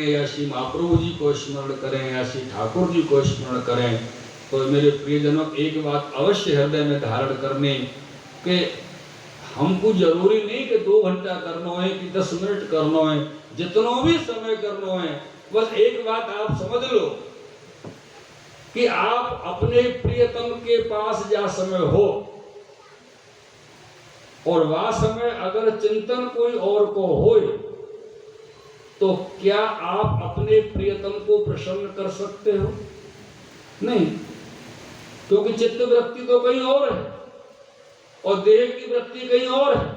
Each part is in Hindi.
करें या श्री महाप्रभु जी को स्मरण करें या श्री ठाकुर जी को स्मरण करें, तो मेरे प्रियजनों एक बात अवश्य हृदय में धारण करने कि हमको जरूरी नहीं कि 2 घंटा करना है कि 10 मिनट करना है, जितना भी समय करना है, बस एक बात आप समझ लो कि आप अपने प्रियतम के पास जा समय हो और वह समय अगर चिंतन कोई और को हो, तो क्या आप अपने प्रियतम को प्रसन्न कर सकते हो? नहीं, क्योंकि चित्त वृत्ति तो कहीं और है और देह की वृत्ति कहीं और है।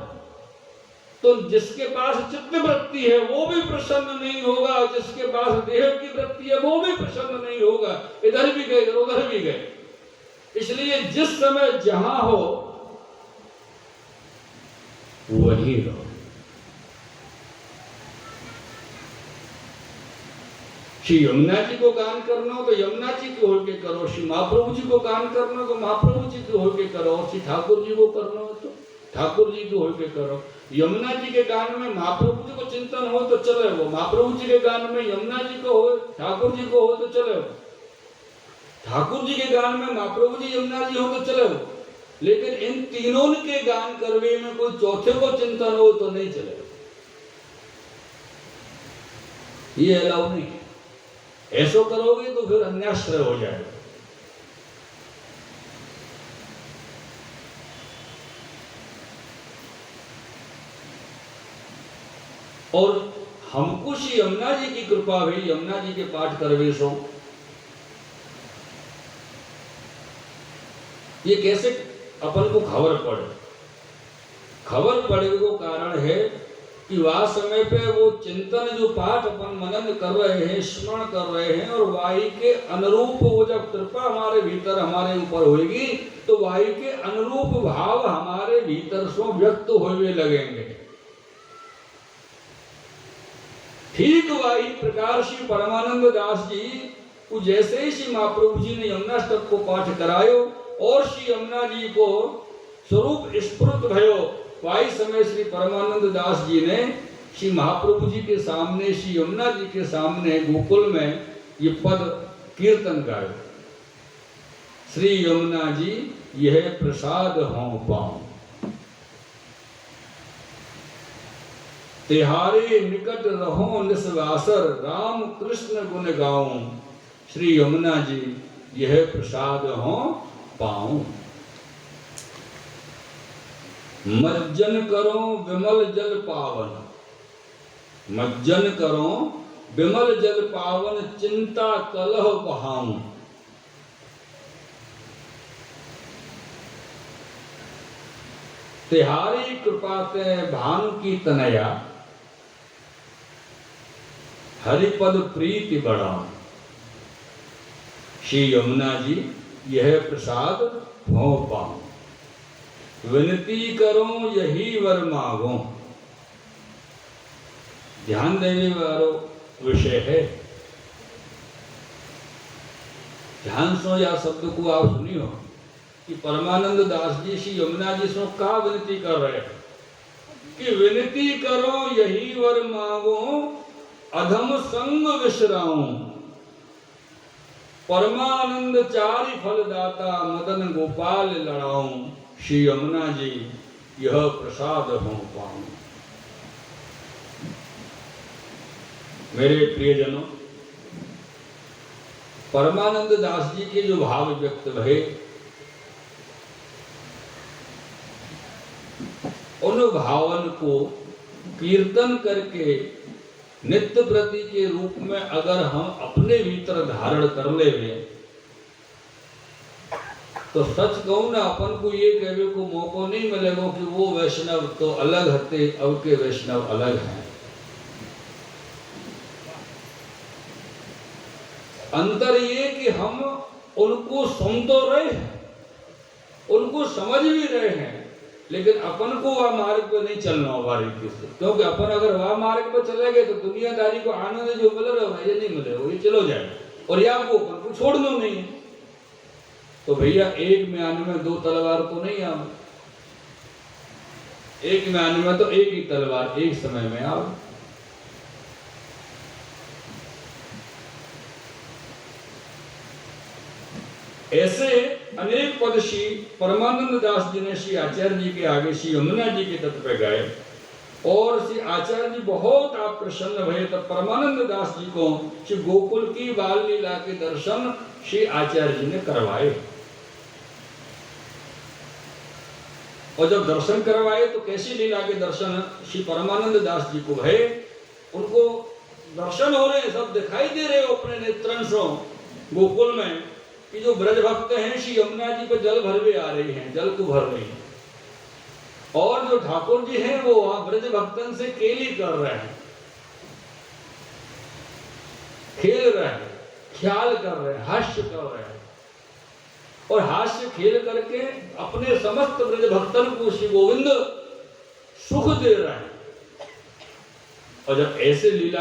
तो जिसके पास चित्त वृत्ति है वो भी प्रसन्न नहीं होगा, जिसके पास देह की वृत्ति है वो भी प्रसन्न नहीं होगा। इधर भी गए उधर भी गए। इसलिए जिस समय जहां हो वहीं रहो। श्री यमुना जी को गान करना हो तो यमुना जी को होके करो, श्री महाप्रभु जी को गान करना हो तो महाप्रभु जी को होके करो, श्री ठाकुर जी को करना हो तो ठाकुर जी को होके करो। यमुना जी के गान में महाप्रभु जी को चिंतन हो तो चले वो, महाप्रभु जी के गान में यमुना जी को हो, ठाकुर जी को हो तो चले वो, ठाकुर जी के गान में महाप्रभु जी यमुना जी हो तो चले वो। लेकिन इन तीनों के गान करवे में कोई चौथे को चिंतन हो तो नहीं चलेगा, ये अलाउ नहीं है। ऐसा करोगे तो फिर अन्याश्रय हो जाएगा। और हमको श्री यमुना जी की कृपा हुई, यमुना जी के पाठ करवे सो। ये कैसे अपन को खबर पड़े को कारण है कि वह समय पे वो चिंतन जो पाठ अपन मनन कर रहे हैं, स्मरण कर रहे हैं, और वायु के अनुरूप वो जब कृपा हमारे भीतर हमारे ऊपर होगी तो वायु के अनुरूप भाव हमारे भीतर से व्यक्त होने लगेंगे। ठीक वही प्रकार श्री परमानंद दास जी को जैसे ही श्री महाप्रभु जी ने यमुनाष्टक को पाठ करायो और श्री यमुना जी को स्वरूप स्फुरत भयो, वाई समय श्री परमानंद दास जी ने श्री महाप्रभु जी के सामने, श्री यमुना जी के सामने गोकुल में ये पद कीर्तन गाए, श्री यमुना जी यह प्रसाद हों पाऊं, तिहारे निकट रहो निस्वासर, राम कृष्ण गुण गाऊं, श्री यमुना जी यह प्रसाद हों पाऊं। मज्जन करो विमल जल पावन, मज्जन करो विमल जल पावन, चिंता कलह बहाऊं, तिहारी कृपा ते भानु की तनया, हरिपद प्रीति बढ़ाऊं, श्री यमुना जी यह प्रसाद हो पाऊं, विनती करो यही वर मांगो। ध्यान देने वाला विषय है, ध्यान सो या शब्द को आप सुनियो कि परमानंद दास जी श्री यमुना जी सो का विनती कर रहे हैं कि विनती करो यही वर मांगो, अधम संग विश्राऊं, परमानंद चारि फल दाता, मदन गोपाल लड़ाऊं, श्री यमुना जी यह प्रसाद हो पाऊं। मेरे प्रियजनों, परमानंद दास जी के जो भाव व्यक्त भये उन भावन को कीर्तन करके नित्य प्रति के रूप में अगर हम अपने भीतर धारण कर ले तो सच कहूं ना, अपन को ये कहने को मौका नहीं मिलेगा कि वो वैष्णव तो अलग हते, अब के वैष्णव अलग हैं। अंतर ये कि हम उनको सुन तो रहे हैं, उनको समझ भी रहे हैं, लेकिन अपन को वह मार्ग पर नहीं चलना बारीकी से, क्योंकि अपन अगर वह मार्ग पर चले गए तो दुनियादारी को आनंद जो मिल रहा है ये नहीं मिलेगा, ये चलो जाए, और या वो अपन को छोड़ना नहीं है। तो भैया एक म्यान में 2 तलवार तो नहीं आवे, एक म्यान में तो एक ही तलवार एक समय में आवे। ऐसे अनेक पद श्री परमानंद दास जी ने श्री आचार्य जी के आगे श्री यमुना जी के तट पे गाए और श्री आचार्य जी बहुत आप प्रसन्न भये। तब परमानंद दास जी को श्री गोकुल की बाल लीला के दर्शन श्री आचार्य जी ने करवाए। और जब दर्शन करवाए तो कैसी लीला के दर्शन श्री परमानंद दास जी को भये। उनको दर्शन हो रहे हैं, सब दिखाई दे रहे हो अपने नेत्रंशों गोकुल में कि जो ब्रज भक्त हैं श्री यमुना जी पे जल भरवे आ रहे हैं, जल को भर रहे हैं। और जो ठाकुर जी हैं वो वहां ब्रज भक्तन से केली कर रहे हैं, खेल रहे हैं, ख्याल कर रहे हैं, हास्य कर रहे हैं। और हास्य खेल करके अपने समस्त ब्रज भक्तन को श्री गोविंद सुख दे रहे हैं। और जब ऐसे लीला